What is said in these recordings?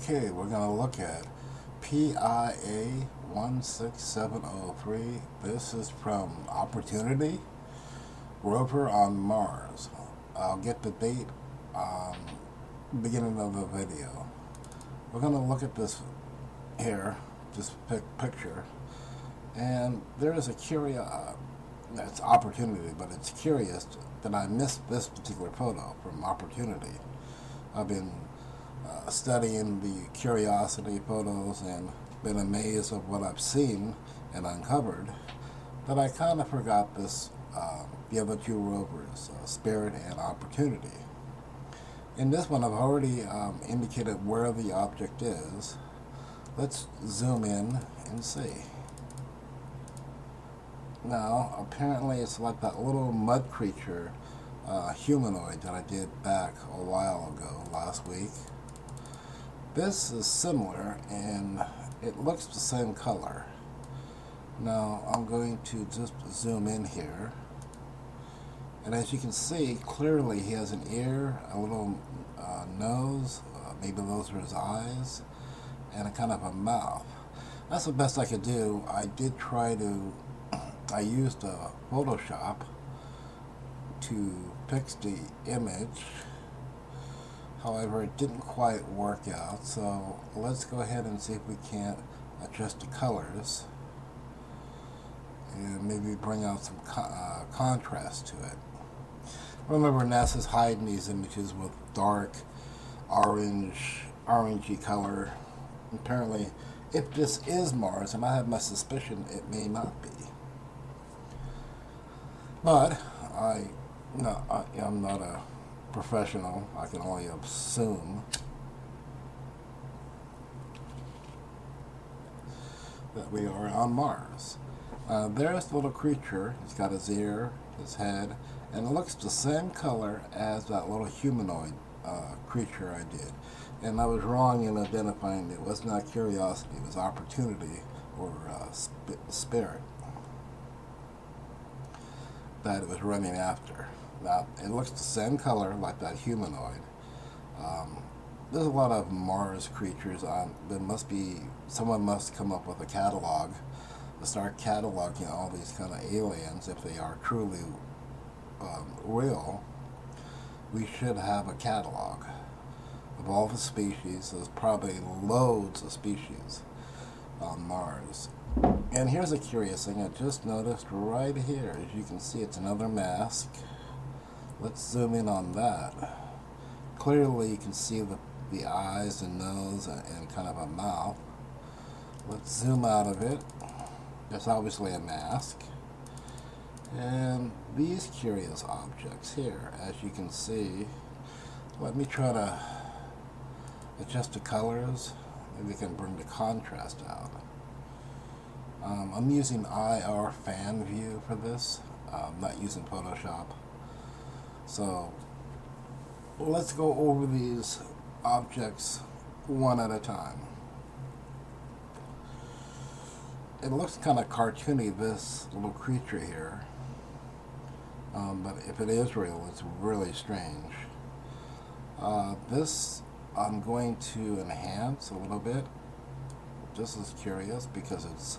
Okay, we're going to look at PIA 16703. This is from Opportunity, Rover on Mars. I'll get the date beginning of the video. We're going to look at this here, this picture, and there is a it's Opportunity, but it's curious that I missed this particular photo from Opportunity. I've been studying the curiosity photos and been amazed of what I've seen and uncovered, that I kind of forgot this, the other two rovers, Spirit and Opportunity. In this one, I've already indicated where the object is. Let's zoom in and see. Now, apparently it's like that little mud creature humanoid that I did back a while ago, last week. This is similar, and it looks the same color. Now, I'm going to just zoom in here. And as you can see, clearly he has an ear, a little nose, maybe those are his eyes, and a kind of a mouth. That's the best I could do. I did try to, I used Photoshop to fix the image. However, it didn't quite work out, so let's go ahead and see if we can't adjust the colors and maybe bring out some contrast to it. Remember, NASA's hiding these images with dark orangey color. Apparently, if this is Mars, and I have my suspicion it may not be. But I'm not a professional. I can only assume that we are on Mars. There's the little creature. He's got his ear, his head, and it looks the same color as that little humanoid creature I did. And I was wrong in identifying it was not curiosity, it was Opportunity or Spirit that it was running after. Now, it looks the same color like that humanoid. There's a lot of Mars creatures. There must be, someone must come up with a catalog to start cataloging all these kind of aliens. If they are truly real, we should have a catalog of all the species. There's probably loads of species on Mars. And here's a curious thing I just noticed right here. As you can see, it's another mask. Let's zoom in on that. Clearly you can see the eyes and nose and kind of a mouth. Let's zoom out of it. That's obviously a mask. And these curious objects here, as you can see, let me try to adjust the colors. Maybe we can bring the contrast out. I'm using IR fan view for this. I'm not using Photoshop. So let's go over these objects one at a time. It looks kind of cartoony, this little creature here. But if it is real, it's really strange. This I'm going to enhance a little bit. This is curious because it's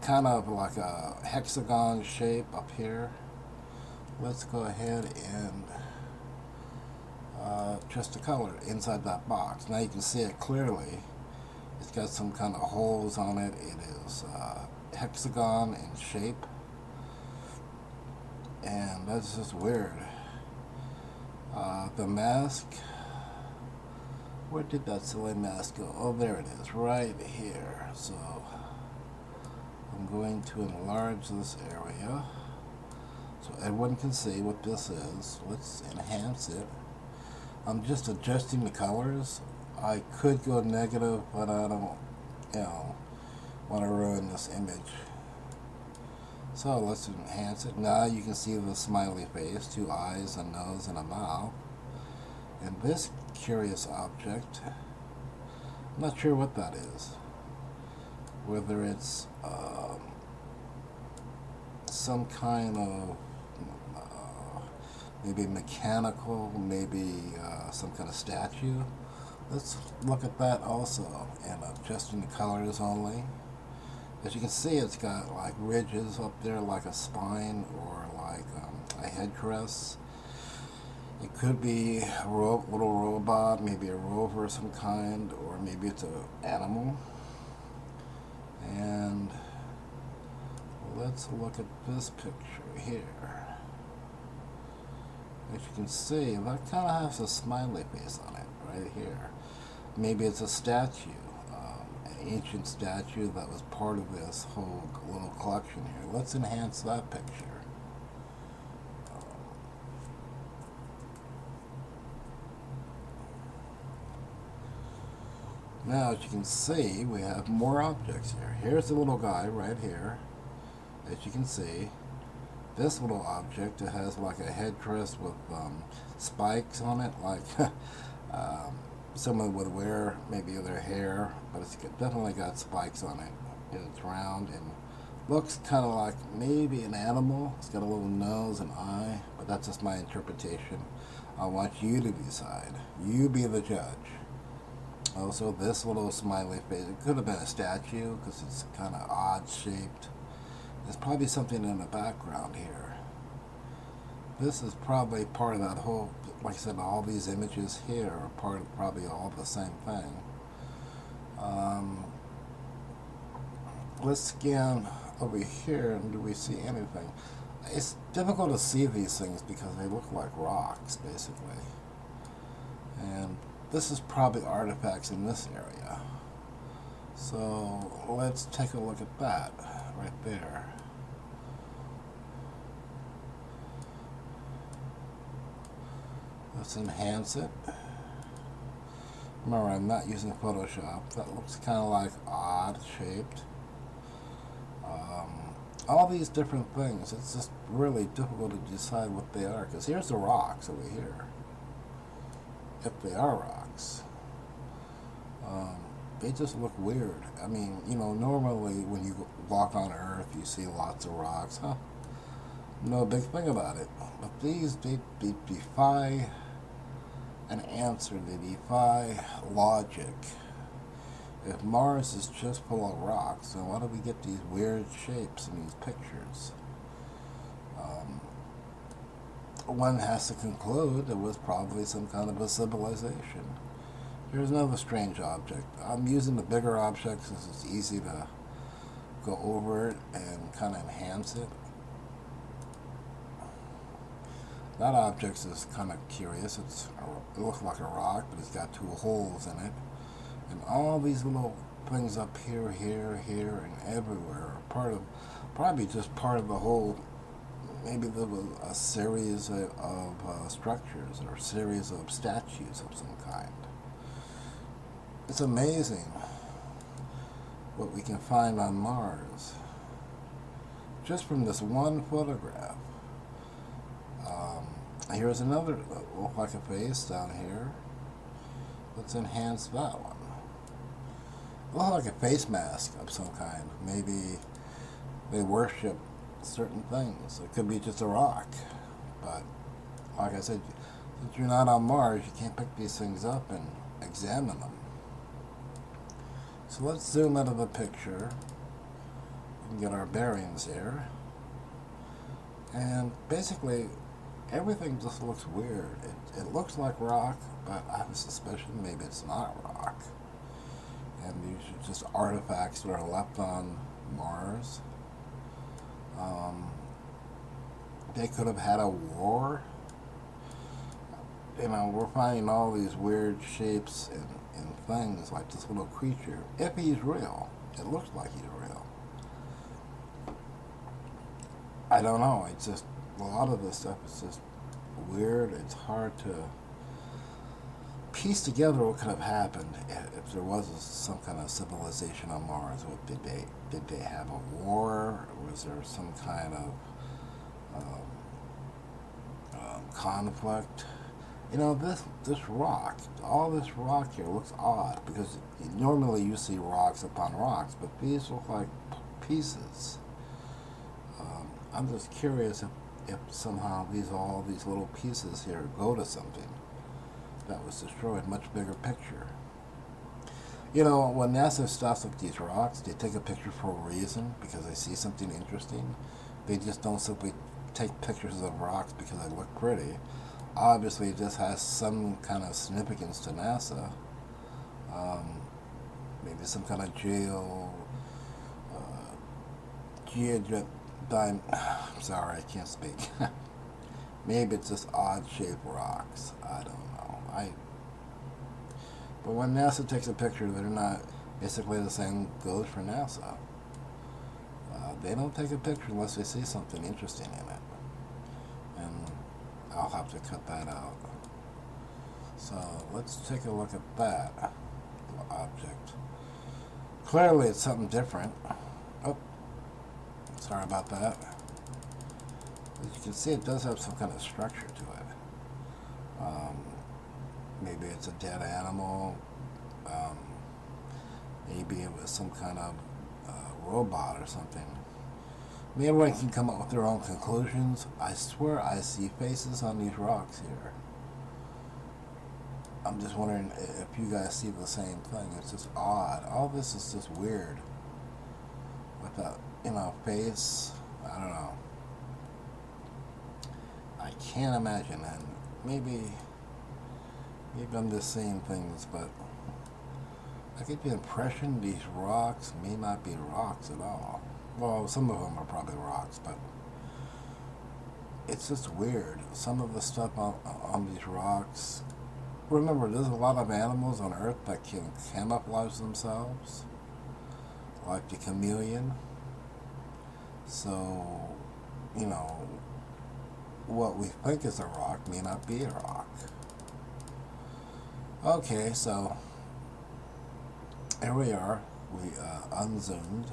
kind of like a hexagon shape up here. Let's go ahead and adjust the color inside that box. Now you can see it clearly. It's got some kind of holes on it. It is hexagon in shape. And that's just weird. The mask, where did that silly mask go? Oh, there it is, right here. So I'm going to enlarge this area so everyone can see what this is. Let's enhance it. I'm just adjusting the colors. I could go negative, but I don't, want to ruin this image. So let's enhance it. Now you can see the smiley face, two eyes, a nose, and a mouth. And this curious object, I'm not sure what that is. Whether it's some kind of maybe mechanical, maybe some kind of statue, Let's look at that also, and adjusting the colors only. As you can see, it's got like ridges up there like a spine or like a head crest. It could be a little robot, maybe a rover of some kind, or maybe it's an animal. And let's look at this picture here. As you can see, that kind of has a smiley face on it right here. Maybe it's a statue, an ancient statue that was part of this whole little collection here. Let's enhance that picture. Now, as you can see, we have more objects here. Here's the little guy right here. As you can see, this little object, it has like a head crest with spikes on it, like someone would wear maybe their hair, but it's definitely got spikes on it. And it's round and looks kind of like maybe an animal. It's got a little nose and eye, but that's just my interpretation. I want you to decide. You be the judge. Also, this little smiley face, it could have been a statue because it's kind of odd shaped. There's probably something in the background here. This is probably part of that whole, like I said, all these images here are part of probably all the same thing. Let's scan over here, and do we see anything? It's difficult to see these things because they look like rocks, basically. And this is probably artifacts in this area. So let's take a look at that right there. Let's enhance it. Remember, I'm not using Photoshop. That looks kind of like odd shaped. All these different things, it's just really difficult to decide what they are, because here's the rocks over here. If they are rocks. They just look weird. I mean, you know, normally when you walk on Earth, you see lots of rocks. Huh? No big thing about it. But these, they defy an answer. They defy logic. If Mars is just full of rocks, then why do we get these weird shapes in these pictures? One has to conclude it was probably some kind of a civilization. Here's another strange object. I'm using the bigger objects because it's easy to go over it and kind of enhance it. That object is kind of curious. It looks like a rock, but it's got two holes in it. And all these little things up here, here, here, and everywhere are probably just part of the whole. Maybe there was a series of structures or a series of statues of some kind. It's amazing what we can find on Mars just from this one photograph. Here's another that looks like a face down here. Let's enhance that one. It looks like a face mask of some kind. Maybe they worship certain things. It could be just a rock. But like I said, since you're not on Mars, you can't pick these things up and examine them. So let's zoom out of the picture and get our bearings here. And basically, everything just looks weird. It looks like rock, but I have a suspicion maybe it's not rock. And these are just artifacts that are left on Mars. They could have had a war. You know, we're finding all these weird shapes and things like this little creature. If he's real, it looks like he's real. I don't know. It's just a lot of this stuff is just weird. It's hard to piece together what could have happened if there was some kind of civilization on Mars. What, did they have a war? Was there some kind of conflict? You know, this rock, all this rock here looks odd because normally you see rocks upon rocks, but these look like pieces. I'm just curious if somehow all these little pieces here go to something that was destroyed. Much bigger picture. You know, when NASA stops with these rocks, they take a picture for a reason because they see something interesting. They just don't simply take pictures of rocks because they look pretty. Obviously, this has some kind of significance to NASA. Um, Maybe some kind of I'm sorry, I can't speak. Maybe it's just odd-shaped rocks. I don't know. But when NASA takes a picture, they're not basically the same goes for NASA. They don't take a picture unless they see something interesting in it. And I'll have to cut that out. So let's take a look at that object. Clearly it's something different. Oh, sorry about that. As you can see, it does have some kind of structure to it. Maybe it's a dead animal. Maybe it was some kind of robot or something. I mean, everyone can come up with their own conclusions. I swear I see faces on these rocks here. I'm just wondering if you guys see the same thing. It's just odd. All this is just weird. With that, face. I don't know. I can't imagine. And maybe I'm just seeing things, but I get the impression these rocks may not be rocks at all. Well, some of them are probably rocks, but it's just weird. Some of the stuff on these rocks. Remember, there's a lot of animals on Earth that can camouflage themselves, like the chameleon. So, what we think is a rock may not be a rock. Okay, so here we are. We unzoomed.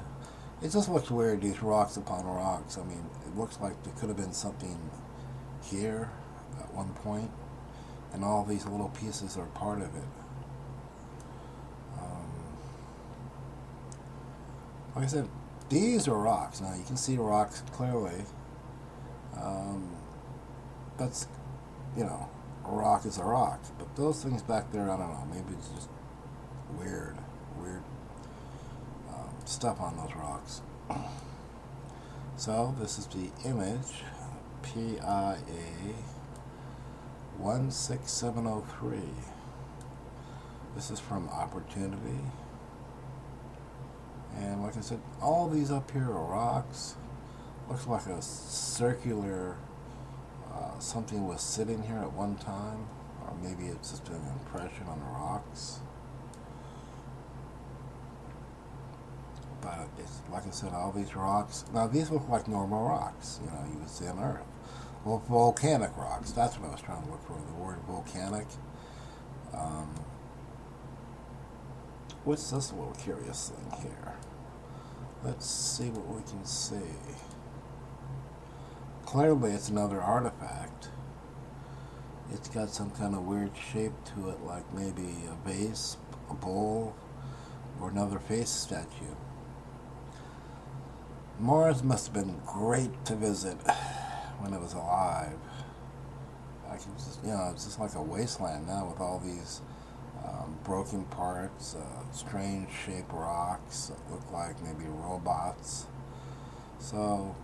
It just looks weird, these rocks upon rocks. I mean, it looks like there could have been something here at one point, and all these little pieces are part of it. Like I said, these are rocks. Now you can see rocks clearly. That's, a rock is a rock. But those things back there, I don't know. Maybe it's just weird stuff on those rocks. So this is the image, PIA 16703. This is from Opportunity. And like I said, all these up here are rocks. Looks like a circular, something was sitting here at one time. Or maybe it's just an impression on the rocks. But it's, like I said, all these rocks. Now these look like normal rocks, you would see on Earth. Well, volcanic rocks, that's what I was trying to look for, the word volcanic. What's this little curious thing here? Let's see what we can see. Clearly it's another artifact. It's got some kind of weird shape to it, like maybe a vase, a bowl, or another face statue. Mars must have been great to visit when it was alive. I can just, it's just like a wasteland now with all these broken parts, strange shaped rocks that look like maybe robots. So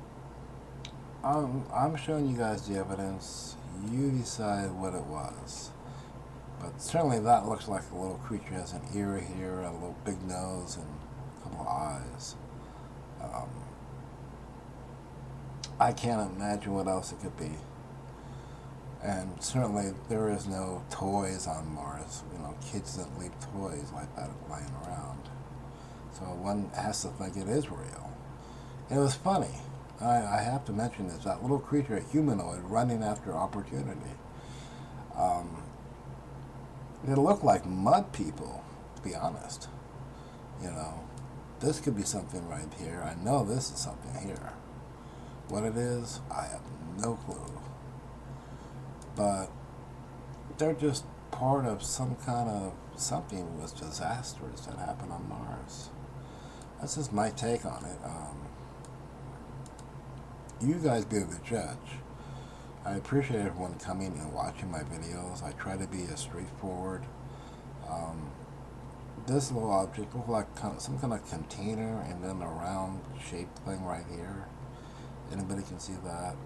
I'm showing you guys the evidence. You decide what it was. But certainly that looks like a little creature has an ear here, a little big nose, and a couple of eyes. I can't imagine what else it could be. And certainly there is no toys on Mars. Kids don't leave toys like that lying around. So one has to think it is real. And it was funny. I have to mention this. That little creature, a humanoid, running after Opportunity. It looked like mud people, to be honest. This could be something right here. I know this is something here. What it is, I have no clue. But they're just part of some kind of something was disastrous that happened on Mars. That's just my take on it. You guys be the judge. I appreciate everyone coming and watching my videos. I try to be as straightforward. this little object looks like some kind of container, and then a round shaped thing right here. Anybody can see that.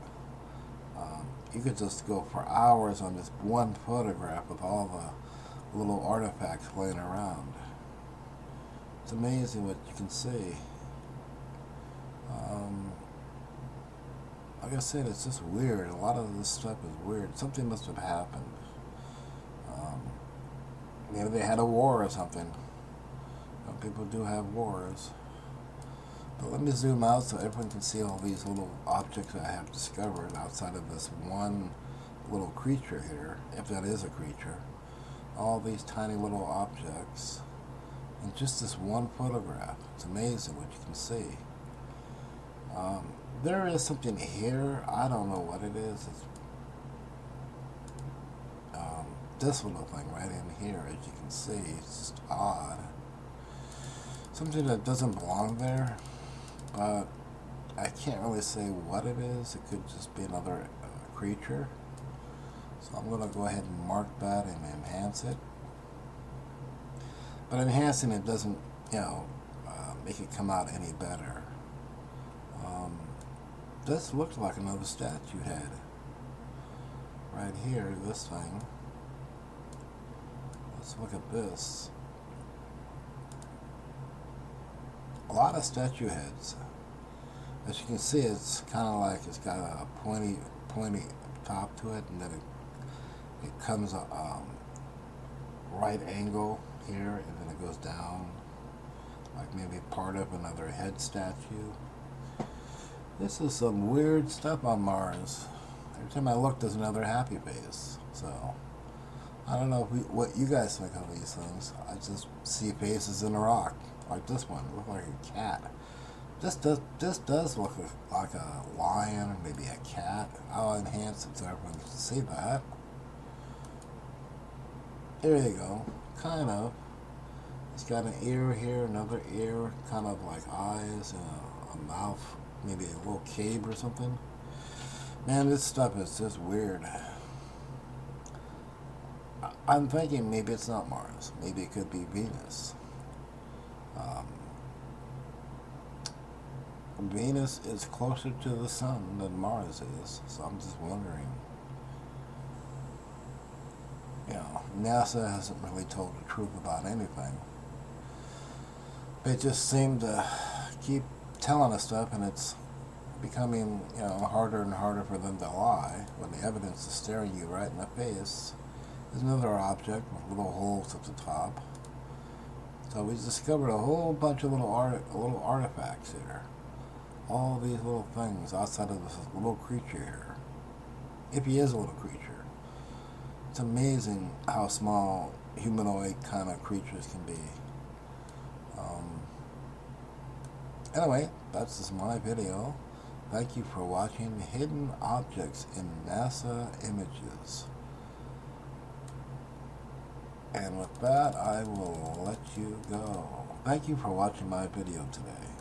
You could just go for hours on this one photograph with all the little artifacts laying around. It's amazing what you can see. Like I said, it's just weird. A lot of this stuff is weird. Something must have happened. Maybe they had a war or something. People do have wars. But let me zoom out so everyone can see all these little objects I have discovered outside of this one little creature here, if that is a creature. All these tiny little objects in just this one photograph. It's amazing what you can see. There is something here. I don't know what it is. It's this little thing right in here, as you can see. It's just odd. Something that doesn't belong there, but I can't really say what it is. It could just be another creature. So I'm going to go ahead and mark that and enhance it. But enhancing it doesn't, make it come out any better. This looks like another statue head. Right here, this thing. Let's look at this. A lot of statue heads. As you can see, it's kind of like it's got a pointy top to it, and then it comes right angle here, and then it goes down, like maybe part of another head statue. This is some weird stuff on Mars. Every time I look, there's another happy face. So I don't know what you guys think of these things. I just see faces in a rock, like this one. It looks like a cat. This does look like a lion, or maybe a cat. I'll enhance it so everyone can see that. There you go. Kind of. It's got an ear here, another ear, kind of like eyes, and a mouth, maybe a little cave or something. Man, this stuff is just weird. I'm thinking maybe it's not Mars. Maybe it could be Venus. Venus is closer to the sun than Mars is, so I'm just wondering. NASA hasn't really told the truth about anything. They just seem to keep telling us stuff, and it's becoming, harder and harder for them to lie when the evidence is staring you right in the face. There's another object with little holes at the top. So we discovered a whole bunch of little artifacts here. All these little things outside of this little creature here. If he is a little creature. It's amazing how small humanoid kind of creatures can be. Anyway, that's just my video. Thank you for watching Hidden Objects in NASA Images. And with that, I will let you go. Thank you for watching my video today.